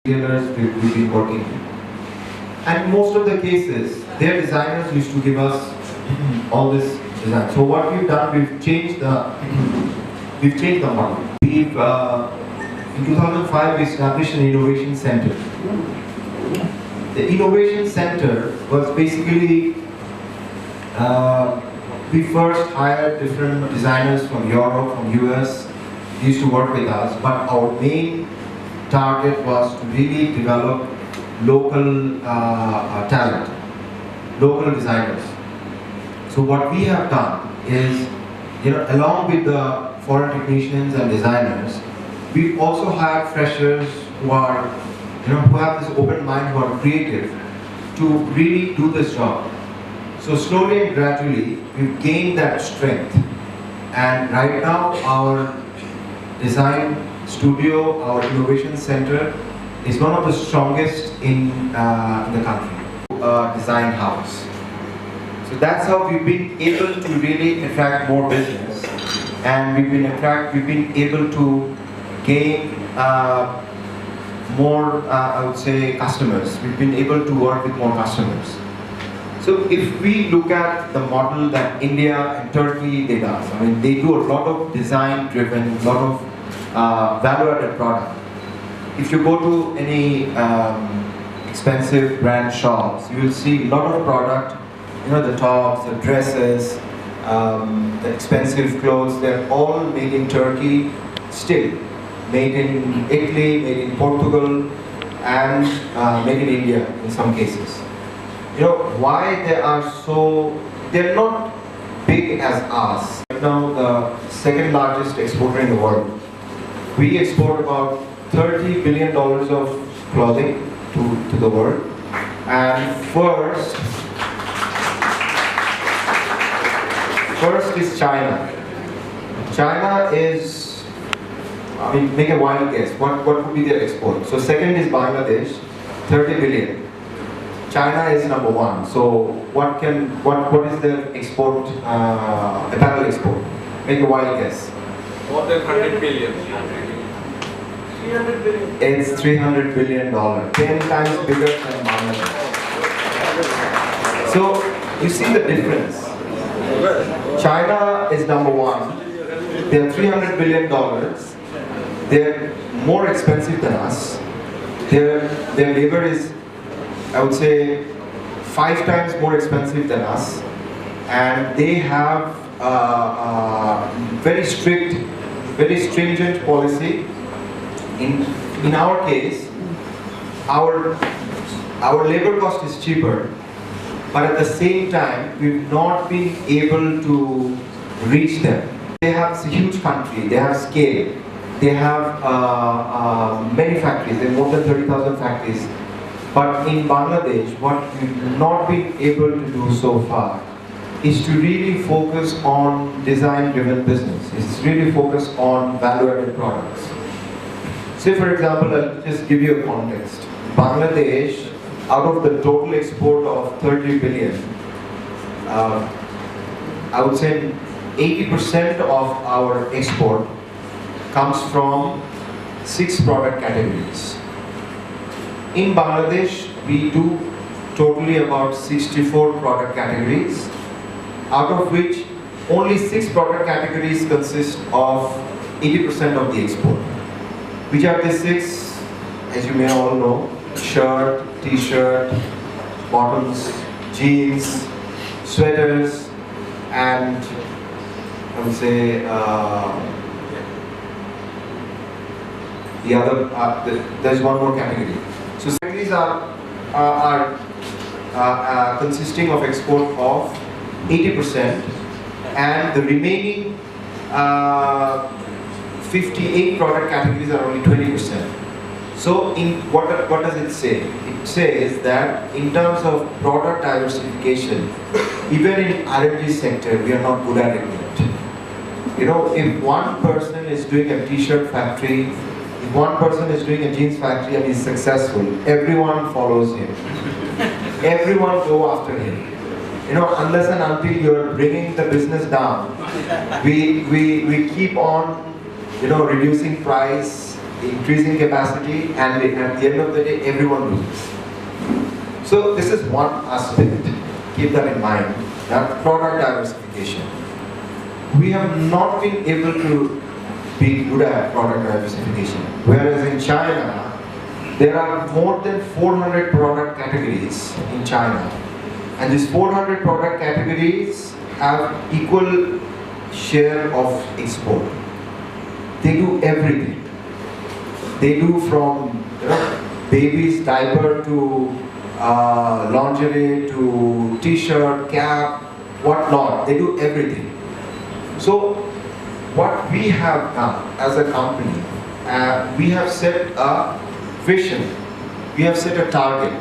retailers we've been working with. And most of the cases, their designers used to give us all this design. So what we've done, we've changed the model. In 2005 we established an innovation center. The innovation center was basically we first hired different designers from Europe, from US. They used to work with us, but our main target was to really develop local talent, local designers. So what we have done is, along with the foreign technicians and designers, we also hired freshers who are, who have this open mind, who are creative, to really do this job. So slowly and gradually, we've gained that strength. And right now, our design studio, our innovation center, is one of the strongest in the country. Design house. So that's how we've been able to really attract more business, and we've been able to gain more, I would say, customers. We've been able to work with more customers. So if we look at the model that India and Turkey they does, they do a lot of design-driven, a lot of value-added product. If you go to any expensive brand shops, you will see a lot of product, the tops, the dresses, the expensive clothes, they're all made in Turkey, still. Made in Italy, made in Portugal, and made in India in some cases. Why they're not big as us. Right now, the second largest exporter in the world. We export about $30 billion of clothing to the world. And first is China. China is, make a wild guess. What would be their export? So second is Bangladesh, 30 billion. China is number one. So what is their export, apparel export? Make a wild guess. More than 100 billion. 300 billion. It's $300 billion, 10 times bigger than Bangladesh. So you see the difference. China is number one. They're $300 billion. They're more expensive than us. Their labor is, I would say, 5 times more expensive than us, and they have very strict, very stringent policy. In our case, our labor cost is cheaper, but at the same time, we've not been able to reach them. They have a huge country, they have scale, they have many factories, they have more than 30,000 factories. But in Bangladesh, what we've not been able to do so far is to really focus on design-driven business. It's really focus on value-added products. Say for example, I'll just give you a context. Bangladesh, out of the total export of 30 billion, I would say 80% of our export comes from 6 product categories. In Bangladesh, we do totally about 64 product categories, out of which only 6 product categories consist of 80% of the export. Which are the 6, as you may all know: shirt, t-shirt, bottoms, jeans, sweaters, and I would say the other, there's one more category. So categories are consisting of export of 80%, and the remaining 58 product categories are only 20%. So what does it say? It says that in terms of product diversification, even in R&D sector, we are not good at it yet. If one person is doing a t-shirt factory, if one person is doing a jeans factory and he's successful, everyone follows him. Everyone go after him. Unless and until you're bringing the business down, we keep on, reducing price, increasing capacity, and at the end of the day, everyone loses. So this is one aspect. Keep that in mind. That product diversification. We have not been able to be good at product diversification. Whereas in China, there are more than 400 product categories in China. And these 400 product categories have equal share of export. They do everything. They do from baby's diaper to lingerie to t-shirt, cap, whatnot. They do everything. So what we have done as a company, we have set a vision. We have set a target.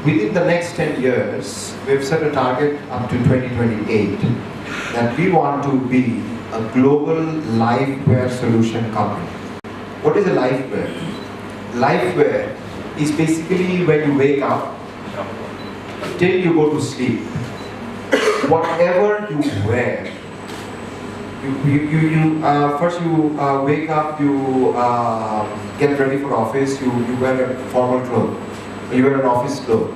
Within the next 10 years, we have set a target up to 2028 that we want to be a global lifewear solution company. What is a lifewear? Lifewear is basically when you wake up till you go to sleep. Whatever you wear, first you wake up, you get ready for office, you wear a formal clothes, you wear an office clothes,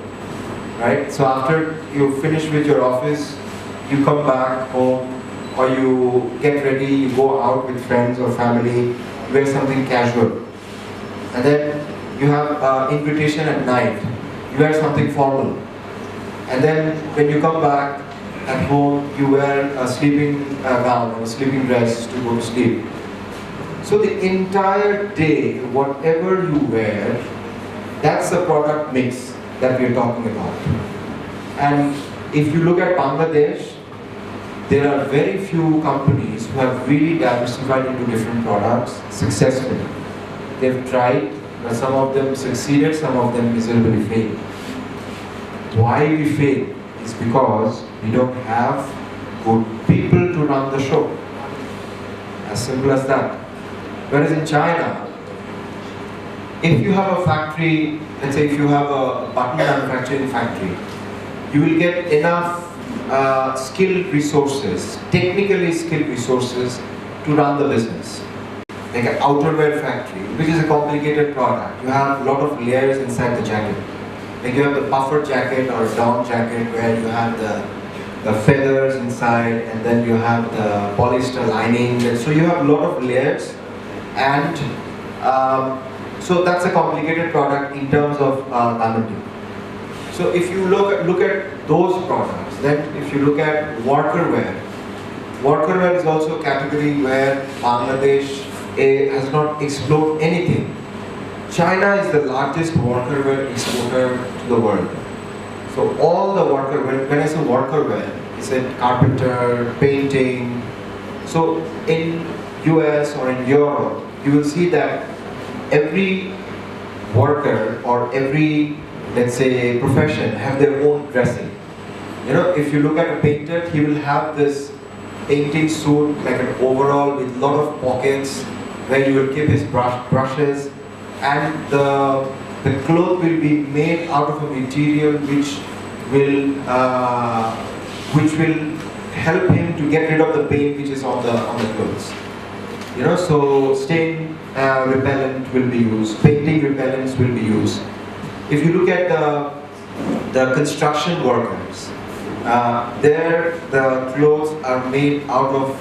right? So after you finish with your office, you come back home, or you get ready, you go out with friends or family, wear something casual. And then you have an invitation at night, you wear something formal. And then when you come back at home, you wear a sleeping gown or a sleeping dress to go to sleep. So the entire day, whatever you wear, that's the product mix that we're talking about. And if you look at Bangladesh, there are very few companies who have really diversified into different products successfully. They've tried, but some of them succeeded, some of them miserably failed. Why we fail is because we don't have good people to run the show. As simple as that. Whereas in China, if you have a factory, let's say if you have a button manufacturing factory, you will get enough skilled resources, technically skilled resources to run the business. Like an outerwear factory, which is a complicated product. You have a lot of layers inside the jacket. Like you have the puffer jacket or a down jacket where you have the feathers inside, and then you have the polyester lining. So you have a lot of layers, and so that's a complicated product in terms of garmenting. So if you look at those products, then if you look at workerwear is also a category where Bangladesh has not explored anything. China is the largest workerwear exporter to the world. So all the workerwear, when I say workerwear, it's a carpenter, painting. So in US or in Europe, you will see that every worker or every, let's say, profession have their own dressing. You know, if you look at a painter, he will have this painting suit, like an overall with a lot of pockets, where you will keep his brushes, and the cloth will be made out of a material which will help him to get rid of the paint which is on the clothes. You know, so stain repellent will be used, painting repellents will be used. If you look at the construction workers, there the clothes are made out of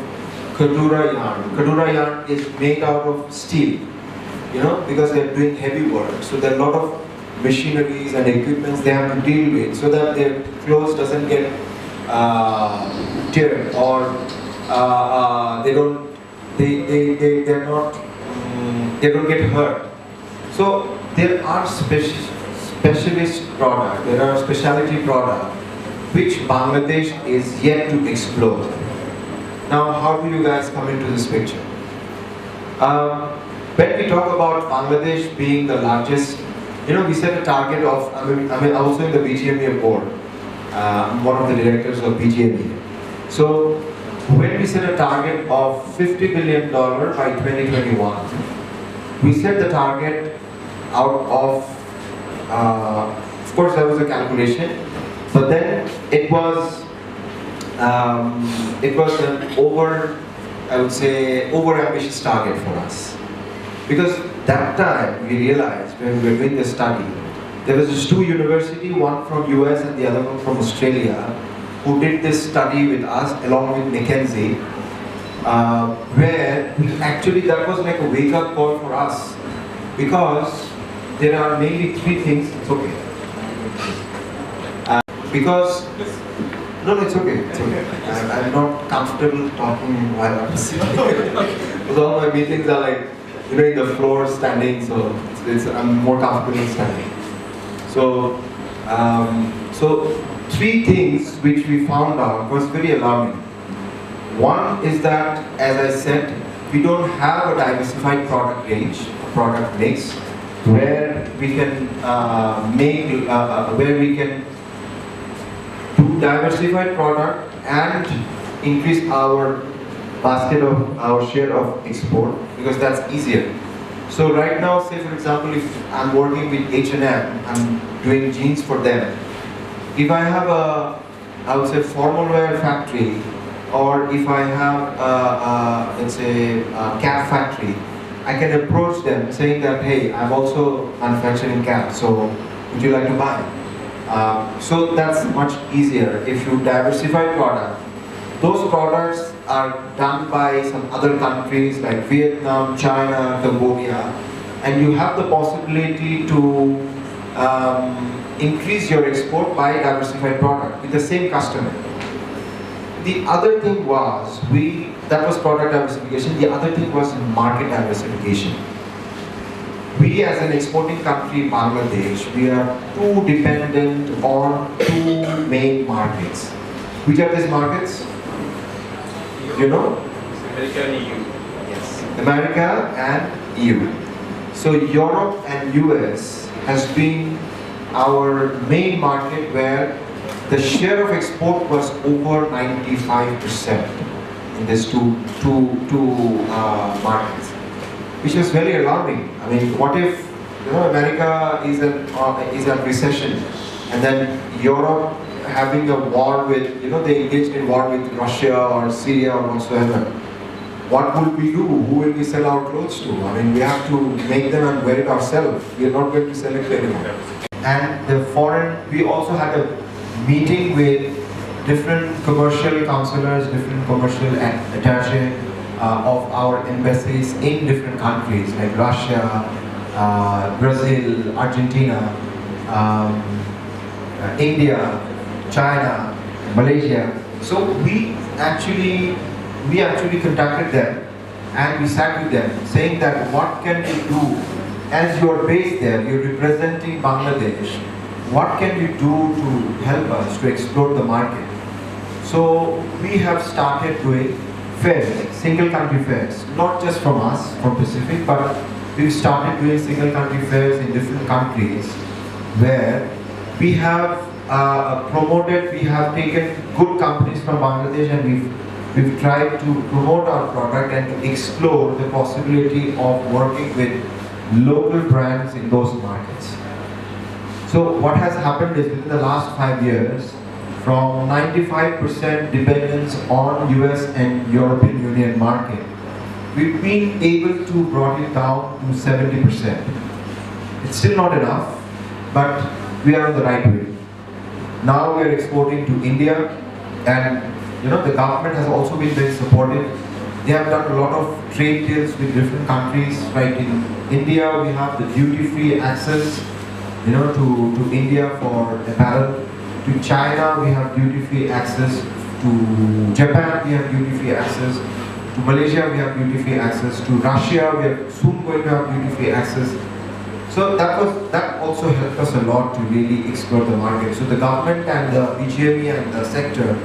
Kadura yarn. Kadura yarn is made out of steel, you know, because they're doing heavy work. So there are a lot of machineries and equipments they have to deal with, so that their clothes doesn't get teared, or they don't get hurt. So there are specialist products, there are specialty products which Bangladesh is yet to explore. Now, how do you guys come into this picture? When we talk about Bangladesh being the largest, you know, we set a target of, I mean also in the BGME board, I'm one of the directors of BGME. So when we set a target of $50 billion by 2021, we set the target out of course there was a calculation, but then it was an over ambitious target for us. Because that time we realized when we were doing the study, there was just two universities, one from US and the other one from Australia, who did this study with us along with McKinsey, where we actually, that was like a wake-up call for us, because there are mainly three things. It's okay. Because, no, it's okay, it's okay. I'm not comfortable talking while I'm sitting. Because all my meetings are like, you know, in the floor standing, so I'm more comfortable standing. So, so three things which we found out was very alarming. One is that, as I said, we don't have a diversified product range, product mix, where we can where we can do diversified product and increase our basket of our share of export, because that's easier. So right now, say for example, if I'm working with H&M, I'm doing jeans for them. If I have a, I would say, formal wear factory, or if I have let's say a cap factory, I can approach them saying that, hey, I'm also manufacturing caps, so would you like to buy? So that's much easier if you diversify product. Those products are done by some other countries like Vietnam, China, Cambodia, and you have the possibility to increase your export by diversified product with the same customer. The other thing was, that was product diversification. The other thing was market diversification. We as an exporting country, Bangladesh, we are too dependent on two main markets. Which are these markets? You know? America and EU. Yes. America and EU. So Europe and US has been our main market, where the share of export was over 95% in these two markets, which is very alarming. I mean, what if, you know, America is a recession, and then Europe having a war with, you know, they engaged in war with Russia or Syria or whatsoever. What will we do? Who will we sell our clothes to? I mean, we have to make them and wear it ourselves. We are not going to sell it anymore. And the foreign, we also had a meeting with different commercial counselors, different commercial attaché of our embassies in different countries like Russia, Brazil, Argentina, India, China, Malaysia. So we actually contacted them and we sat with them saying that what can we do, as you are based there, you're representing Bangladesh, what can you do to help us to explore the market? So we have started doing fairs, like single country fairs, not just from us, from Pacific, but we've started doing single country fairs in different countries where we have promoted, we have taken good companies from Bangladesh and we've tried to promote our product and to explore the possibility of working with local brands in those markets. So what has happened is, within the last 5 years, from 95% dependence on US and European Union market, we've been able to bring it down to 70%. It's still not enough, but we are on the right way. Now we are exporting to India, and you know, the government has also been very supportive. They have done a lot of trade deals with different countries. Right, in India we have the duty-free access, you know, to India for apparel. To China we have duty-free access. To Japan we have duty-free access. To Malaysia we have duty-free access. To Russia we are soon going to have duty-free access. So that also helped us a lot to really explore the market. So the government and the BGME and the sector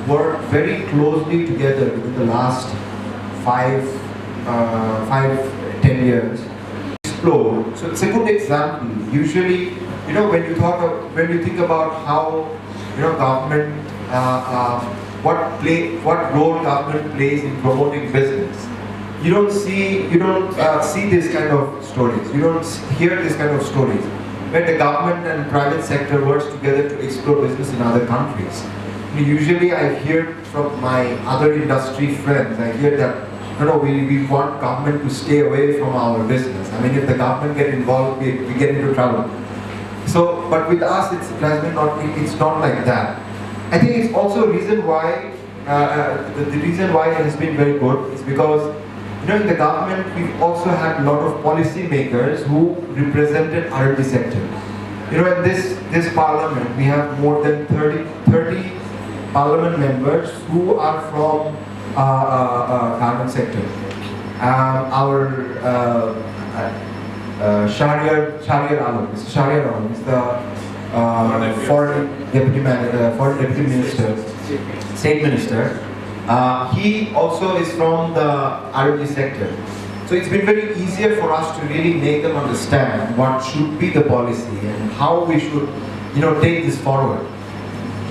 worked very closely together within the last 10 years. Explore. So it's a good example. Usually, you know, when you think about how, you know, government, what role government plays in promoting business, you don't see this kind of stories. You don't hear this kind of stories where the government and private sector works together to explore business in other countries. Usually I hear from my other industry friends, I hear that no, we want government to stay away from our business. I mean, if the government get involved, we get into trouble. So, but with us, it's not like that. I think it's also a reason why, the reason why it has been very good is because, in the government, we've also had a lot of policy makers who represented R&D sector. In this parliament, we have more than 30 parliament members who are from government sector. Our Shahriar Alam is the foreign deputy minister, state minister. He also is from the R&D sector. So it's been very easier for us to really make them understand what should be the policy and how we should, take this forward.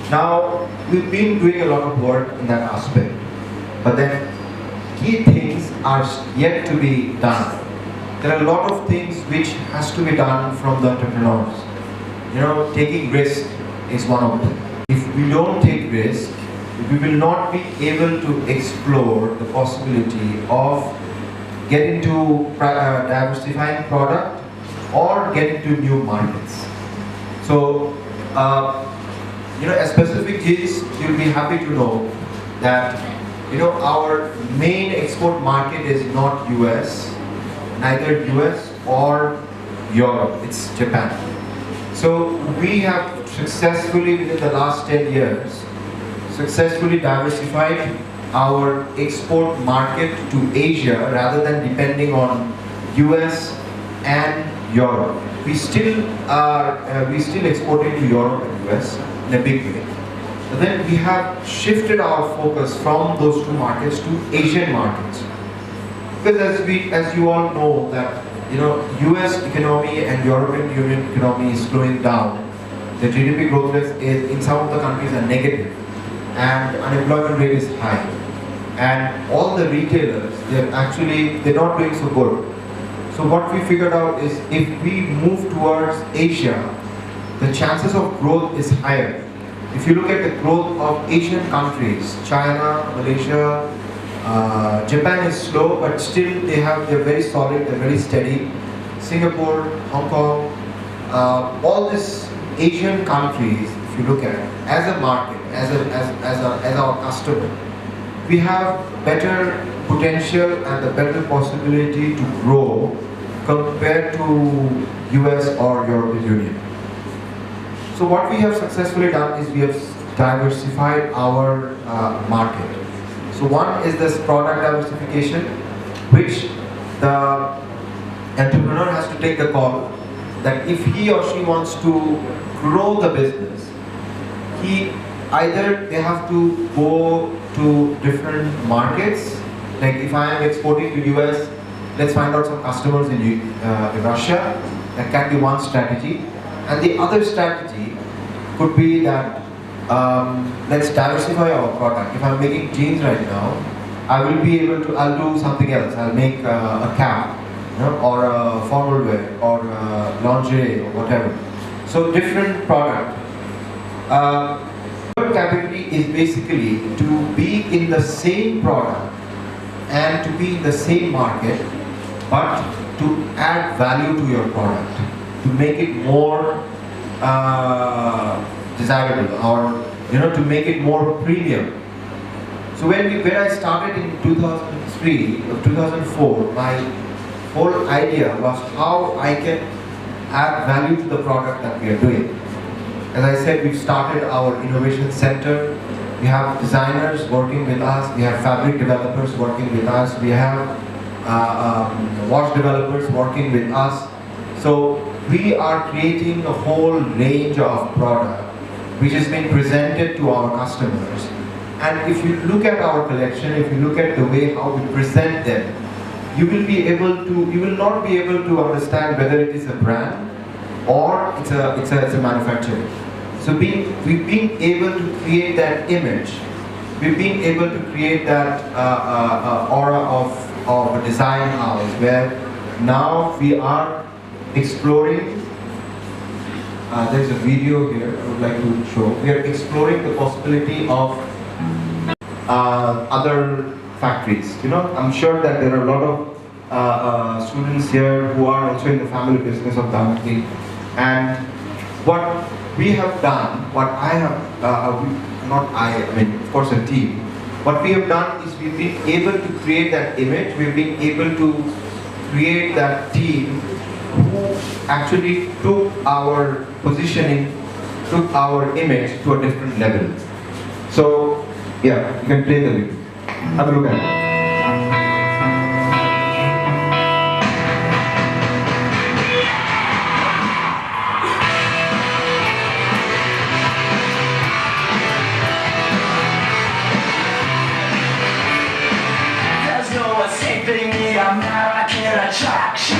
Now, we've been doing a lot of work in that aspect, but then key things are yet to be done. There are a lot of things which has to be done from the entrepreneurs. Taking risk is one of them. If we don't take risk, we will not be able to explore the possibility of getting to diversifying product or getting to new markets. So, a specific case, you'll be happy to know that, our main export market is not US, neither US or Europe, it's Japan. So we have successfully, within the last 10 years, successfully diversified our export market to Asia rather than depending on US and Europe. We still exporting to Europe and US in a big way. But then we have shifted our focus from those two markets to Asian markets. Because as you all know that US economy and European Union economy is slowing down. The GDP growth rate is in some of the countries are negative, and unemployment rate is high. And all the retailers, they're not doing so good. So what we figured out is if we move towards Asia, the chances of growth is higher. If you look at the growth of Asian countries, China, Malaysia, Japan is slow, but still they're very solid, they're very steady. Singapore, Hong Kong, all these Asian countries, if you look at it, as a market, as our customer, we have better potential and the better possibility to grow compared to US or European Union. So what we have successfully done is we have diversified our market. So one is this product diversification, which the entrepreneur has to take the call that if he or she wants to grow the business, they have to go to different markets. Like if I am exporting to US, let's find out some customers in Russia. That can be one strategy. And the other strategy could be that let's diversify our product. If I'm making jeans right now, I'll do something else. I'll make a cap, or a formal wear, or lingerie, or whatever. So different product. Third category is basically to be in the same product and to be in the same market, but to add value to your product, to make it more desirable, or to make it more premium. So when I started in 2003 or 2004, my whole idea was how I can add value to the product that we are doing. As I said, we've started our innovation center. We have designers working with us. We have fabric developers working with us. We have watch developers working with us. So we are creating a whole range of product which has been presented to our customers. And if you look at our collection, if you look at the way how we present them, you will not be able to understand whether it is a brand or it's a manufacturer. So we've been able to create that image. We've been able to create that aura of a design house where now we are exploring. There's a video here I would like to show. We are exploring the possibility of other factories. You know, I'm sure that there are a lot of students here who are also in the family business of Damathi. And what we have done, what I have, I mean, of course a team, what we have done is we've been able to create that image, we've been able to create that team who actually took our positioning, took our image to a different level. So, yeah, you can play the video. Have a look at it. American attraction.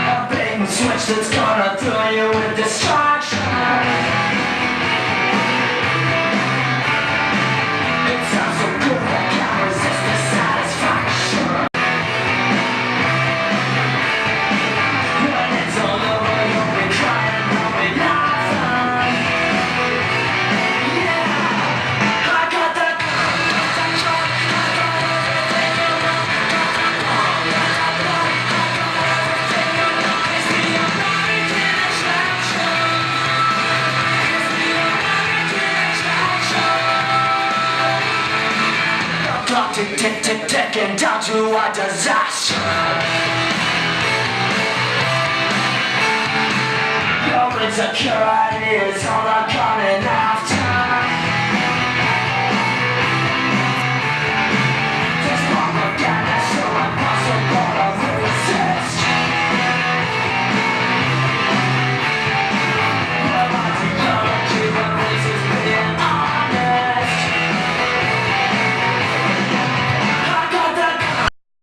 A big switch that's gonna throw you with distraction. It sounds so good, I can't resist the satisfaction. When it's all over, you'll be crying, you'll be laughing. Yeah, I got that. Tick, tick, tick, ticking down to a disaster. Your insecurity is all I'm calling out.